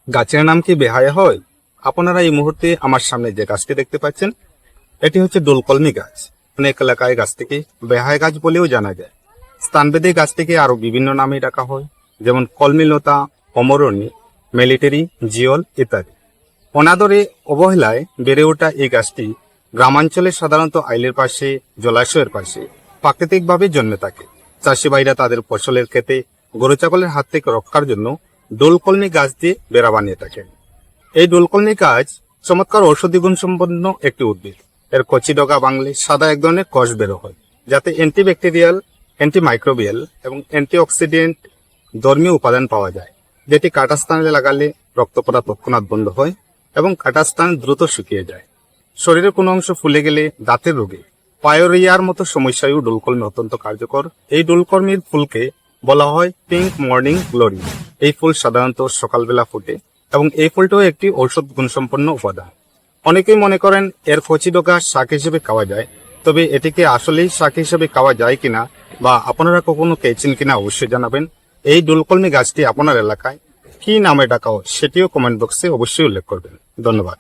গাছের নাম কি বেহায়া হয়? আপনারা এই মুহূর্তে আমার সামনে যে গাছটি দেখতে পাচ্ছেন, এটি হচ্ছে দোলকলমি গাছ। অনেক এলাকায় গাছটিকে বেহায়া গাছ বলেও জানা যায়। স্থানভেদে গাছটিকে আরো বিভিন্ন নামে ডাকা হয়, যেমন কলমিলতা, অমরণী, মিলিটারি, জিওল ইত্যাদি। অনাদরে অবহেলায় বেড়ে ওঠা এই গাছটি গ্রামাঞ্চলে সাধারণত আইলের পাশে, জলাশয়ের পাশে প্রাকৃতিকভাবে জন্মে থাকে। চাষি ভাইরা তাদের ফসলের ক্ষেতে গরু ছাগলের হাত থেকে রক্ষার জন্য দোলকলমি গাছ দিয়ে বেড়া বানিয়ে থাকেন। এই দোলকলমি গাছ চমৎকার ঔষধি গুণ সম্পন্ন একটি উদ্ভিদ। এর কচি ডগা ভাঙলে সাদা এক ধরনের কষ বেরো হয়, যাতে অ্যান্টিব্যাকটেরিয়াল, অ্যান্টিমাইক্রোবিয়াল এবং অ্যান্টিঅক্সিডেন্ট ধর্মীয় উপাদান পাওয়া যায়, যেটি কাটা স্থানে লাগালে রক্তপড়া তৎক্ষণাৎ বন্ধ হয় এবং কাটা স্থান দ্রুত শুকিয়ে যায়। শরীরের কোনো অংশ ফুলে গেলে, দাঁতের রোগে, পায়োরিয়ার মতো সমস্যায়ও ডোলকলমি অত্যন্ত কার্যকর। এই ডোলকলমির ফুলকে বলা হয় পিঙ্ক মর্নিং গ্লোরি। এই ফুল সাধারণত সকালবেলা ফোটে এবং এই ফুলটাও একটি ঔষধ গুণসম্পন্ন উপাদান। অনেকেই মনে করেন এর কচি ডগা শাক হিসেবে খাওয়া যায়, তবে এটিকে আসলেই শাক হিসেবে খাওয়া যায় কিনা বা আপনারা কখনো খেয়েছেন কিনা অবশ্যই জানাবেন। এই ডোলকলমি গাছটি আপনার এলাকায় কি নামে ডাকা হয় সেটিও কমেন্ট বক্সে অবশ্যই উল্লেখ করবেন। ধন্যবাদ।